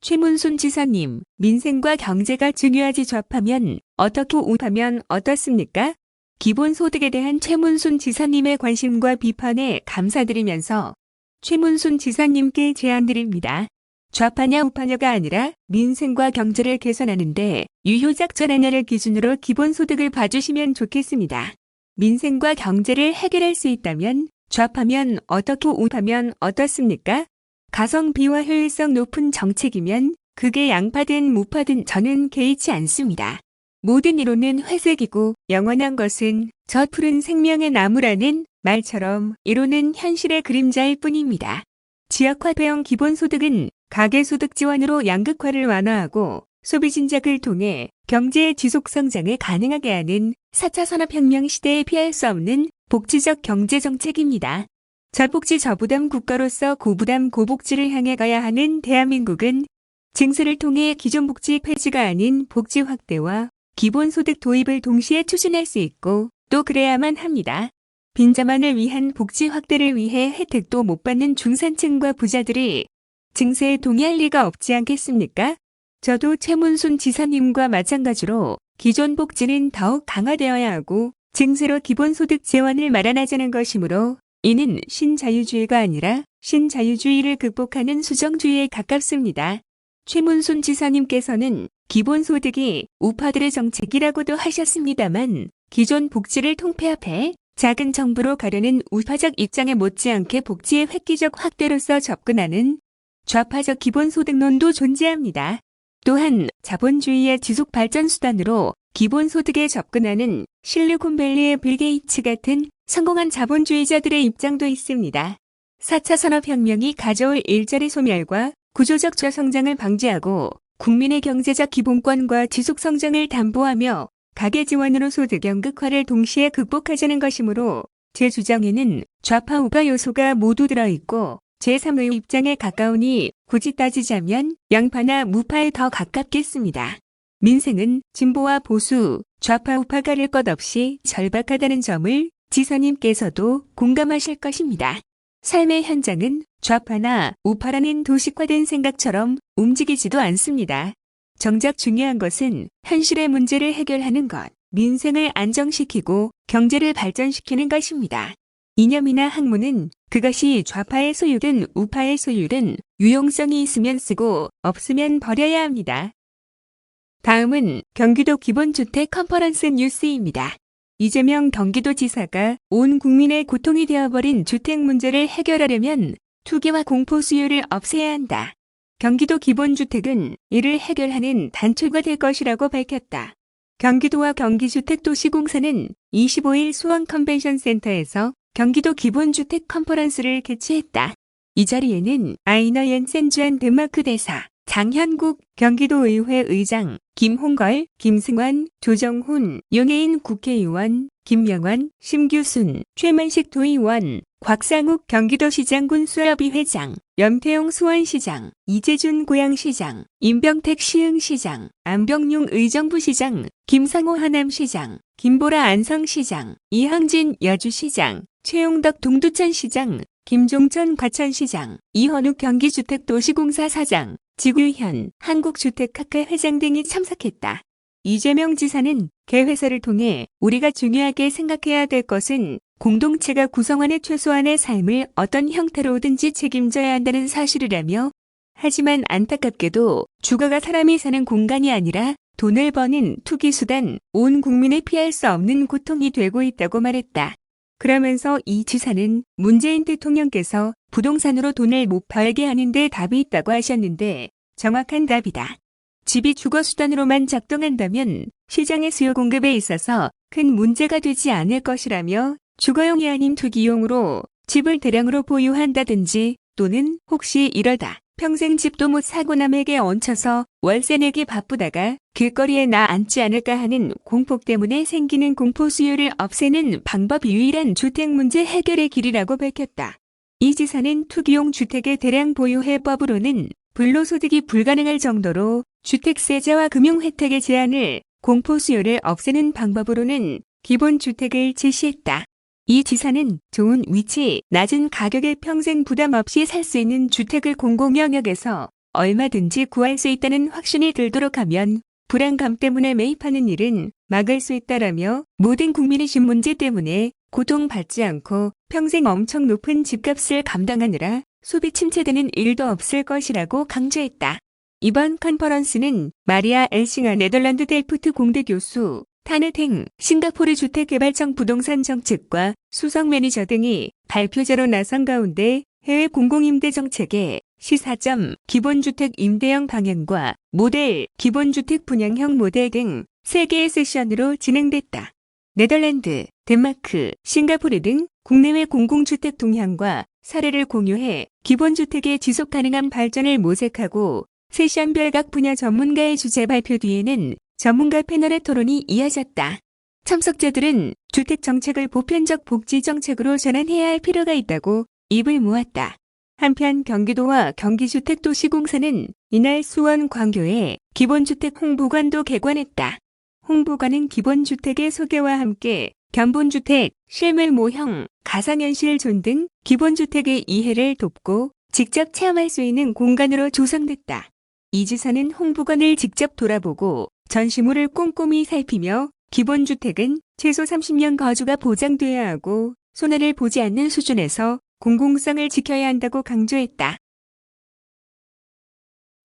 최문순 지사님, 민생과 경제가 중요하지 좌파면 어떻고 우파면 어떻습니까? 기본소득에 대한 최문순 지사님의 관심과 비판에 감사드리면서 최문순 지사님께 제안드립니다. 좌파냐 우파냐가 아니라 민생과 경제를 개선하는데 유효적 전환을 기준으로 기본소득을 봐주시면 좋겠습니다. 민생과 경제를 해결할 수 있다면 좌파면 어떻고 우파면 어떻습니까? 가성비와 효율성 높은 정책이면 그게 양파든 무파든 저는 개의치 않습니다. 모든 이론은 회색이고 영원한 것은 저 푸른 생명의 나무라는 말처럼 이론은 현실의 그림자일 뿐입니다. 지역화폐형 기본소득은 가계소득 지원으로 양극화를 완화하고 소비 진작을 통해 경제의 지속성장을 가능하게 하는 4차 산업혁명 시대에 피할 수 없는 복지적 경제정책입니다. 저복지 저부담 국가로서 고부담 고복지를 향해 가야 하는 대한민국은 증세를 통해 기존 복지 폐지가 아닌 복지 확대와 기본소득 도입을 동시에 추진할 수 있고 또 그래야만 합니다. 빈자만을 위한 복지 확대를 위해 혜택도 못 받는 중산층과 부자들이 증세에 동의할 리가 없지 않겠습니까? 저도 최문순 지사님과 마찬가지로 기존 복지는 더욱 강화되어야 하고 증세로 기본소득 재원을 마련하자는 것이므로 이는 신자유주의가 아니라 신자유주의를 극복하는 수정주의에 가깝습니다. 최문순 지사님께서는 기본소득이 우파들의 정책이라고도 하셨습니다만 기존 복지를 통폐합해 작은 정부로 가려는 우파적 입장에 못지않게 복지의 획기적 확대로서 접근하는 좌파적 기본소득론도 존재합니다. 또한 자본주의의 지속발전 수단으로 기본소득에 접근하는 실리콘밸리의 빌 게이츠 같은 성공한 자본주의자들의 입장도 있습니다. 4차 산업혁명이 가져올 일자리 소멸과 구조적 저성장을 방지하고 국민의 경제적 기본권과 지속성장을 담보하며 가계 지원으로 소득 연극화를 동시에 극복하자는 것이므로 제 주장에는 좌파 우파 요소가 모두 들어있고 제3의 입장에 가까우니 굳이 따지자면 양파나 무파에 더 가깝겠습니다. 민생은 진보와 보수, 좌파 우파 가릴 것 없이 절박하다는 점을 지사님께서도 공감하실 것입니다. 삶의 현장은 좌파나 우파라는 도식화된 생각처럼 움직이지도 않습니다. 정작 중요한 것은 현실의 문제를 해결하는 것, 민생을 안정시키고 경제를 발전시키는 것입니다. 이념이나 학문은 그것이 좌파의 소유든 우파의 소유든 유용성이 있으면 쓰고 없으면 버려야 합니다. 다음은 경기도 기본주택 컨퍼런스 뉴스입니다. 이재명 경기도지사가 온 국민의 고통이 되어버린 주택 문제를 해결하려면 투기와 공포 수요를 없애야 한다. 경기도 기본주택은 이를 해결하는 단초가 될 것이라고 밝혔다. 경기도와 경기주택도시공사는 25일 수원 컨벤션 센터에서 경기도 기본주택 컨퍼런스를 개최했다. 이 자리에는 아이너 옌센주한 덴마크 대사, 장현국 경기도의회 의장, 김홍걸, 김승환, 조정훈, 용해인 국회의원, 김명환, 심규순, 최만식 도의원, 곽상욱 경기도시장 군수협의 회장, 염태용 수원시장, 이재준 고양시장, 임병택 시흥시장, 안병용 의정부시장, 김상호 하남시장, 김보라 안성시장, 이항진 여주시장, 최용덕 동두천시장, 김종천 과천시장, 이헌욱 경기주택도시공사 사장, 지구현 한국주택학회 회장 등이 참석했다. 이재명 지사는 개회사를 통해 우리가 중요하게 생각해야 될 것은 공동체가 구성원의 최소한의 삶을 어떤 형태로든지 책임져야 한다는 사실이라며 하지만 안타깝게도 주거가 사람이 사는 공간이 아니라 돈을 버는 투기수단, 온 국민이 피할 수 없는 고통이 되고 있다고 말했다. 그러면서 이 지사는 문재인 대통령께서 부동산으로 돈을 못 벌게 하는 데 답이 있다고 하셨는데 정확한 답이다. 집이 주거수단으로만 작동한다면 시장의 수요 공급에 있어서 큰 문제가 되지 않을 것이라며 주거용이 아닌 투기용으로 집을 대량으로 보유한다든지 또는 혹시 이러다 평생 집도 못 사고 남에게 얹혀서 월세 내기 바쁘다가 길거리에 나 앉지 않을까 하는 공포 때문에 생기는 공포 수요를 없애는 방법이 유일한 주택 문제 해결의 길이라고 밝혔다. 이 지사는 투기용 주택의 대량 보유 해법으로는 불로소득이 불가능할 정도로 주택세제와 금융혜택의 제한을 공포 수요를 없애는 방법으로는 기본주택을 제시했다. 이 지사는 좋은 위치, 낮은 가격에 평생 부담 없이 살 수 있는 주택을 공공영역에서 얼마든지 구할 수 있다는 확신이 들도록 하면 불안감 때문에 매입하는 일은 막을 수 있다라며 모든 국민의 집 문제 때문에 고통받지 않고 평생 엄청 높은 집값을 감당하느라 소비 침체되는 일도 없을 것이라고 강조했다. 이번 컨퍼런스는 마리아 엘싱아 네덜란드 델프트 공대 교수, 타느탱 싱가포르 주택개발청 부동산 정책과 수석 매니저 등이 발표자로 나선 가운데 해외 공공임대 정책의 시사점, 기본주택 임대형 방향과 모델, 기본주택 분양형 모델 등 3개의 세션으로 진행됐다. 네덜란드, 덴마크, 싱가포르 등 국내외 공공주택 동향과 사례를 공유해 기본주택의 지속가능한 발전을 모색하고 세션별 각 분야 전문가의 주제 발표 뒤에는 전문가 패널의 토론이 이어졌다. 참석자들은 주택 정책을 보편적 복지 정책으로 전환해야 할 필요가 있다고 입을 모았다. 한편 경기도와 경기주택도시공사는 이날 수원 광교에 기본주택 홍보관도 개관했다. 홍보관은 기본주택의 소개와 함께 견본주택, 실물 모형, 가상현실 존 등 기본주택의 이해를 돕고 직접 체험할 수 있는 공간으로 조성됐다. 이 지사는 홍보관을 직접 돌아보고 전시물을 꼼꼼히 살피며 기본주택은 최소 30년 거주가 보장돼야 하고 손해를 보지 않는 수준에서 공공성을 지켜야 한다고 강조했다.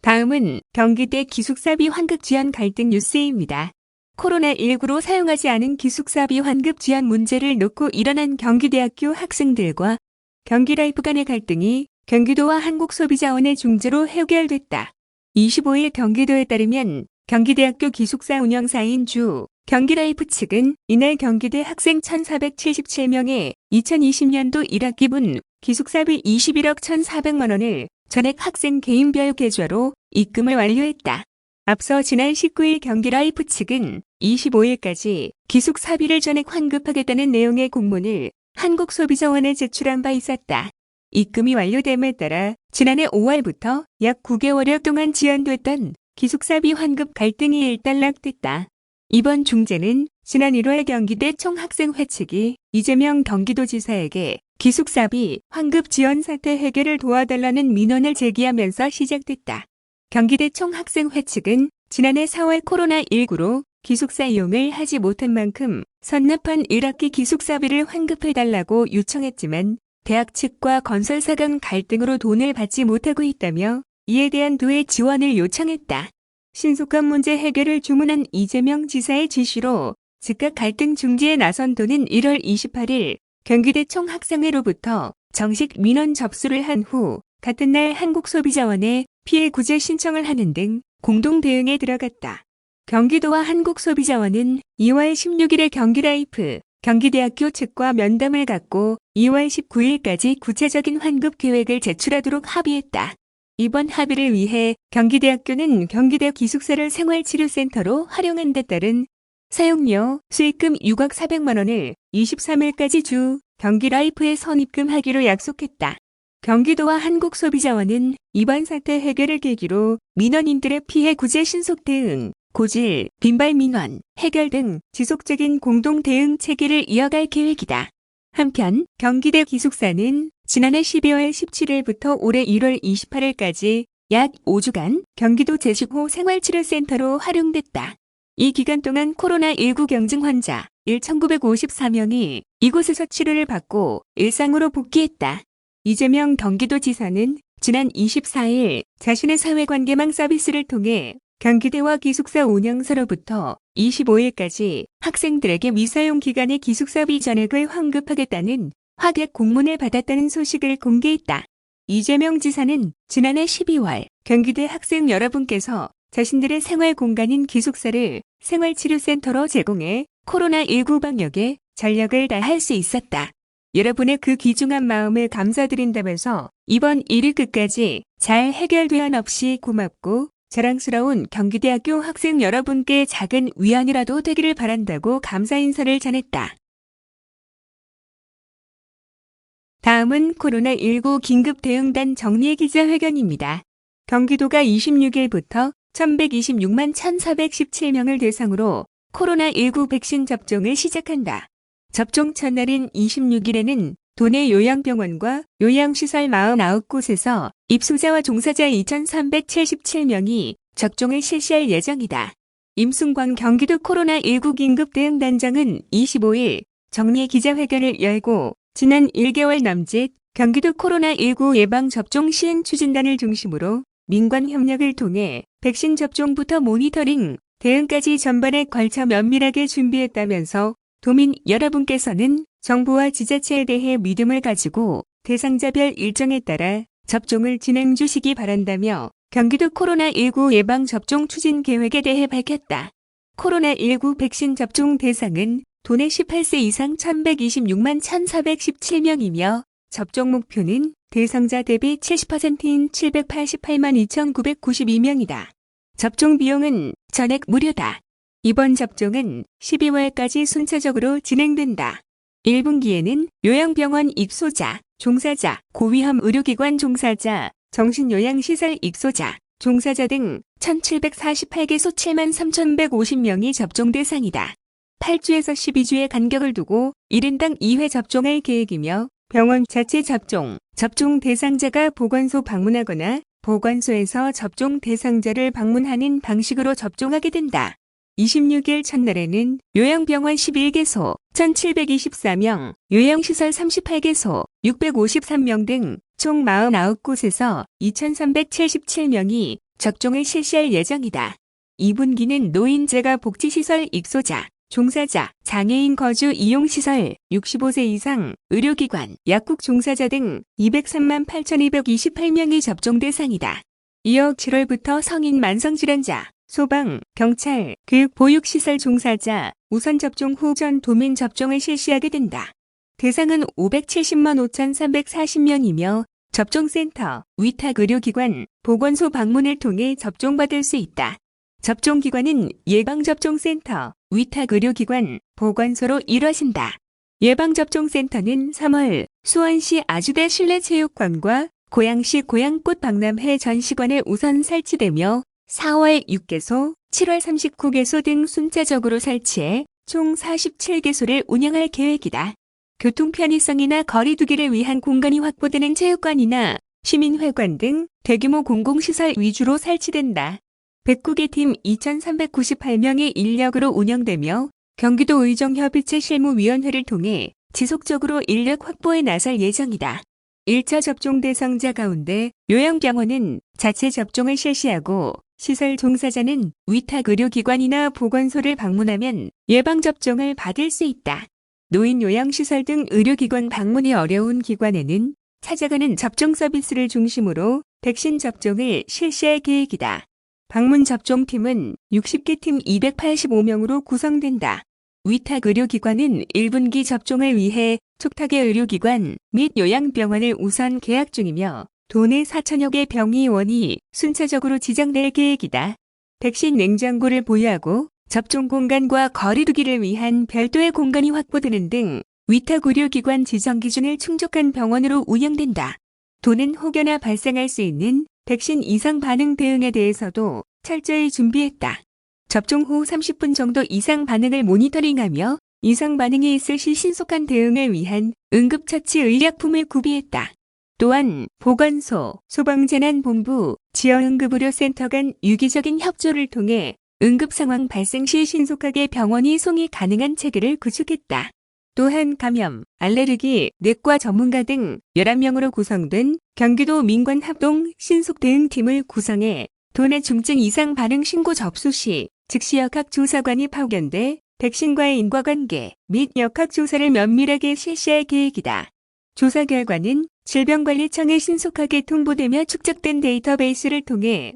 다음은 경기대 기숙사비 환급 지원 갈등 뉴스입니다. 코로나19로 사용하지 않은 기숙사비 환급 지원 문제를 놓고 일어난 경기대학교 학생들과 경기라이프 간의 갈등이 경기도와 한국소비자원의 중재로 해결됐다. 25일 경기도에 따르면 경기대학교 기숙사 운영사인 주 경기라이프 측은 이날 경기대 학생 1,477명의 2020년도 1학기분 기숙사비 21억 1,400만 원을 전액 학생 개인별 계좌로 입금을 완료했다. 앞서 지난 19일 경기라이프 측은 25일까지 기숙사비를 전액 환급하겠다는 내용의 공문을 한국소비자원에 제출한 바 있었다. 입금이 완료됨에 따라 지난해 5월부터 약 9개월여 동안 지연됐던 기숙사비 환급 갈등이 일단락됐다. 이번 중재는 지난 1월 경기대 총학생회 측이 이재명 경기도지사에게 기숙사비 환급 지원 사태 해결을 도와달라는 민원을 제기하면서 시작됐다. 경기대 총학생회 측은 지난해 4월 코로나19로 기숙사 이용을 하지 못한 만큼 선납한 1학기 기숙사비를 환급해달라고 요청했지만 대학 측과 건설사 간 갈등으로 돈을 받지 못하고 있다며 이에 대한 도의 지원을 요청했다. 신속한 문제 해결을 주문한 이재명 지사의 지시로 즉각 갈등 중지에 나선 도는 1월 28일 경기대 총학생회로부터 정식 민원 접수를 한 후 같은 날 한국소비자원에 피해 구제 신청을 하는 등 공동 대응에 들어갔다. 경기도와 한국소비자원은 2월 16일에 경기라이프, 경기대학교 측과 면담을 갖고 2월 19일까지 구체적인 환급 계획을 제출하도록 합의했다. 이번 합의를 위해 경기대학교는 경기대 기숙사를 생활치료센터로 활용한 데 따른 사용료, 수익금 6억 400만 원을 23일까지 주 경기라이프에 선입금하기로 약속했다. 경기도와 한국소비자원은 이번 사태 해결을 계기로 민원인들의 피해 구제 신속 대응, 고질, 빈발 민원, 해결 등 지속적인 공동 대응 체계를 이어갈 계획이다. 한편 경기대 기숙사는 지난해 12월 17일부터 올해 1월 28일까지 약 5주간 경기도 제식호 생활치료센터로 활용됐다. 이 기간 동안 코로나19 경증 환자 1,954명이 이곳에서 치료를 받고 일상으로 복귀했다. 이재명 경기도지사는 지난 24일 자신의 사회관계망 서비스를 통해 경기대와 기숙사 운영사로부터 25일까지 학생들에게 미사용 기간의 기숙사비 전액을 환급하겠다는 확약 공문을 받았다는 소식을 공개했다. 이재명 지사는 지난해 12월 경기대 학생 여러분께서 자신들의 생활 공간인 기숙사를 생활치료센터로 제공해 코로나19 방역에 전력을 다할 수 있었다. 여러분의 그 귀중한 마음을 감사드린다면서 이번 일이 끝까지 잘 해결되한 없이 고맙고 자랑스러운 경기대학교 학생 여러분께 작은 위안이라도 되기를 바란다고 감사 인사를 전했다. 다음은 코로나19 긴급대응단 정리의 기자회견입니다. 경기도가 26일부터 1126만 1417명을 대상으로 코로나19 백신 접종을 시작한다. 접종 첫날인 26일에는 도내 요양병원과 요양시설 49곳에서 입소자와 종사자 2,377명이 접종을 실시할 예정이다. 임승광 경기도 코로나19 긴급대응단장은 25일 정례 기자회견을 열고 지난 1개월 남짓 경기도 코로나19 예방접종 시행 추진단을 중심으로 민관 협력을 통해 백신 접종부터 모니터링, 대응까지 전반에 걸쳐 면밀하게 준비했다면서 도민 여러분께서는 정부와 지자체에 대해 믿음을 가지고 대상자별 일정에 따라 접종을 진행 주시기 바란다며 경기도 코로나19 예방접종 추진 계획에 대해 밝혔다. 코로나19 백신 접종 대상은 도내 18세 이상 1,126만 1,417명이며 접종 목표는 대상자 대비 70%인 788만 2,992명이다. 접종 비용은 전액 무료다. 이번 접종은 12월까지 순차적으로 진행된다. 1분기에는 요양병원 입소자, 종사자, 고위험 의료기관 종사자, 정신요양시설 입소자, 종사자 등 1,748개소 7만 3,150명이 접종 대상이다. 8주에서 12주의 간격을 두고 1인당 2회 접종할 계획이며 병원 자체 접종 대상자가 보건소 방문하거나 보건소에서 접종 대상자를 방문하는 방식으로 접종하게 된다. 26일 첫날에는 요양병원 11개소 1,724명, 요양시설 38개소 653명 등 총 49곳에서 2,377명이 접종을 실시할 예정이다. 2분기는 노인재가 복지시설 입소자, 종사자, 장애인 거주 이용시설, 65세 이상, 의료기관, 약국 종사자 등 203만 8,228명이 접종 대상이다. 이어 7월부터 성인 만성질환자, 소방, 경찰, 교육보육시설 종사자, 우선 접종 후 전 도민 접종을 실시하게 된다. 대상은 570만 5,340명이며 접종센터, 위탁의료기관, 보건소 방문을 통해 접종받을 수 있다. 접종기관은 예방접종센터, 위탁의료기관, 보건소로 이뤄진다. 예방접종센터는 3월 수원시 아주대 실내체육관과 고양시 고양꽃 박람회 전시관에 우선 설치되며 4월 6개소, 7월 39개소 등 순차적으로 설치해 총 47개소를 운영할 계획이다. 교통 편의성이나 거리 두기를 위한 공간이 확보되는 체육관이나 시민회관 등 대규모 공공시설 위주로 설치된다. 109개 팀 2,398명의 인력으로 운영되며 경기도 의정협의체 실무위원회를 통해 지속적으로 인력 확보에 나설 예정이다. 1차 접종 대상자 가운데 요양병원은 자체 접종을 실시하고 시설 종사자는 위탁의료기관이나 보건소를 방문하면 예방접종을 받을 수 있다. 노인 요양시설 등 의료기관 방문이 어려운 기관에는 찾아가는 접종 서비스를 중심으로 백신 접종을 실시할 계획이다. 방문 접종팀은 60개 팀 285명으로 구성된다. 위탁의료기관은 1분기 접종을 위해 촉탁의 의료기관 및 요양병원을 우선 계약 중이며 도내 4천여 개 병의원이 순차적으로 지정될 계획이다. 백신 냉장고를 보유하고 접종 공간과 거리 두기를 위한 별도의 공간이 확보되는 등 위탁의료기관 지정 기준을 충족한 병원으로 운영된다. 도는 혹여나 발생할 수 있는 백신 이상 반응 대응에 대해서도 철저히 준비했다. 접종 후 30분 정도 이상 반응을 모니터링하며 이상 반응이 있을 시 신속한 대응을 위한 응급처치 의약품을 구비했다. 또한 보건소, 소방재난본부, 지역응급의료센터 간 유기적인 협조를 통해 응급상황 발생 시 신속하게 병원이 송이 가능한 체계를 구축했다. 또한 감염, 알레르기, 내과 전문가 등 11명으로 구성된 경기도 민관합동 신속대응팀을 구성해 도내 중증 이상 반응 신고 접수 시 즉시 역학조사관이 파견돼 백신과의 인과관계 및 역학조사를 면밀하게 실시할 계획이다. 조사 결과는 질병관리청에 신속하게 통보되며 축적된 데이터베이스를 통해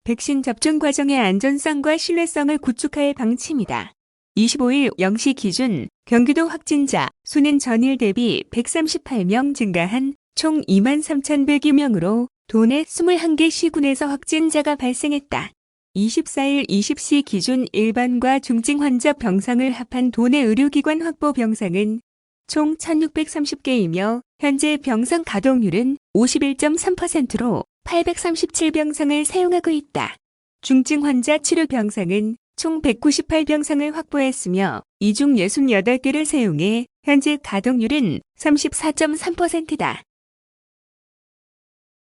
백신 접종 과정의 안전성과 신뢰성을 구축할 방침이다. 25일 0시 기준 경기도 확진자 수는 전일 대비 138명 증가한 총 23,100여명으로 도내 21개 시군에서 확진자가 발생했다. 24일 20시 기준 일반과 중증 환자 병상을 합한 도내 의료기관 확보 병상은 총 1,630개이며 현재 병상 가동률은 51.3%로 837병상을 사용하고 있다. 중증 환자 치료 병상은 총 198병상을 확보했으며 이 중 68개를 사용해 현재 가동률은 34.3%다.